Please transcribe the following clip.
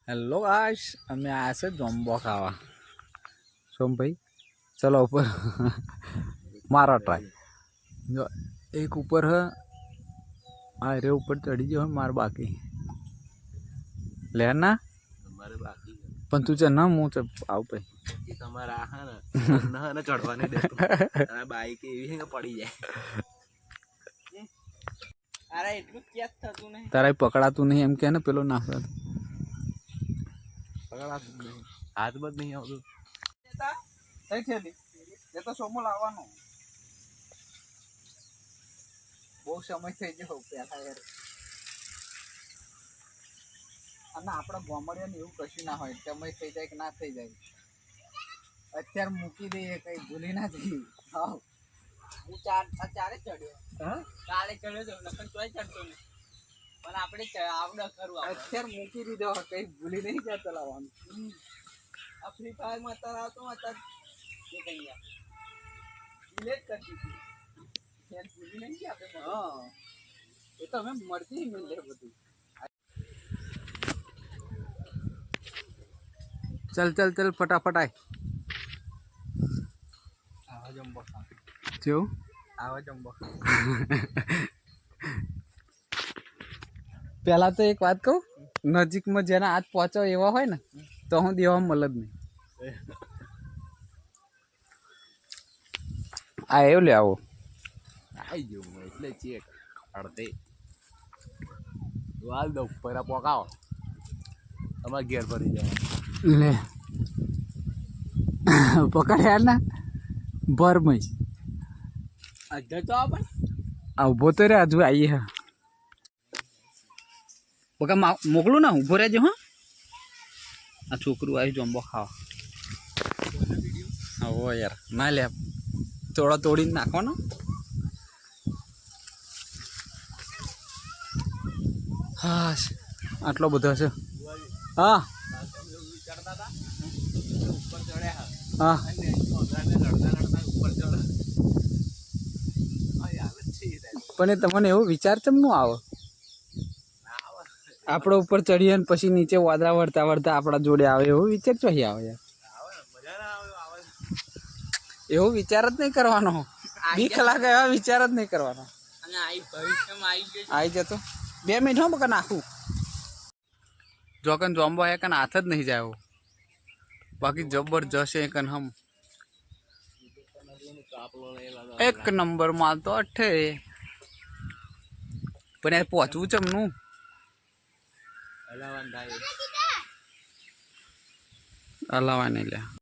hello guys અમે આયા છે જોમ્બો ખાવા સોમ ભાઈ ચલો ઉપર મારો ટ્રાય જો એક ઉપર है आ रे ऊपर चढ़ी जो मार बाकी लेना તમારે બાકી पण तुझे ना मुंह से आव पे એ તમારા હા ને ચડવા નહીં દેતું આ બાઈક એવી છે કે પડી જાય અરે એટલું કેસ થતું નહીં तारा पकड़ातू नहीं एम के ना पेलो ना પકડાતું નહીં હાથ બધ નહીં આવતું કઈ થેલી એ તો સોમો લાવવાનો બહુ સમય થઈ ગયો પેલા યાર અને આપણા ગોમડિયાને એવું કશું ના હોય સમય થઈ જાય કે ના થઈ જાય અત્યારે મૂકી દઈએ કઈ ભૂલી ના જઈએ હા હું ચારે ચડ્યો હા કાલે ચડ્યો તો નકર તોય ચડતો નહીં પણ આપણે આવડે ખરું અત્યારે મૂકી દીધો કઈ ભૂલી નહીં ગયા ચલાવવાનું આ ફ્રી ફાયર માં અત્યારે આવતો અત્યારે એ કઈ ગયા ડિલેટ કરી દીધી ફેર ભૂલી નહીં ગયા આપણે હા એ તો અમે મરજી મિલે બધું चल चल चल फटाफट आए આવા જમ્બો जो આવા જમ્બો पहला तो एक बात कहूँ नजीक में जेना आज पहुंचो एवा होय ने तो हूँ देवा मलद नहीं आयो ले आओ આવી ગયું હું એટલે ચેક અડધે વાલ દો ઉપર પોકાવો તમારે ઘેર ભરી જાય ले पकड़ यार ना भर मई અડધે તો આપણે आ उभो तो रे हजू आई है पका मोकलू ना उभो रहे हाँ आ छोकरू आई जम्बो खावा हाँ वो यार ना ले थोड़ा तोड़ी नाखो ना हाँ आटलो बधो है हाँ ઉપર ચડ્યા हाँ અને લડતા લડતા ઉપર ચડે આવે છે પણ એ તમને એવો વિચાર કેમ નું આવે આપણે ઉપર ચડીએ ને પછી નીચે વાદળા વળતા વળતા આપણા જોડે આવે એવો વિચાર ચોહી આવે યાર મજા ના આવે એવો વિચાર જ નહીં કરવાનો બીક લાગે એવા વિચાર જ નહીં કરવાનો અને આઈ ભવિષ્યમાં આવી ગયો આવી જતો 2 મિનિટ હો બકા નાખું જો કન જોમ્બો હે કન હાથ જ નહીં જાય બાકી જબરજસ્ત है कन हम एक नंबर माल तो अठे पण यार पहुंचવું ચમનું હલાવાન થાય અલાવા નહીં લે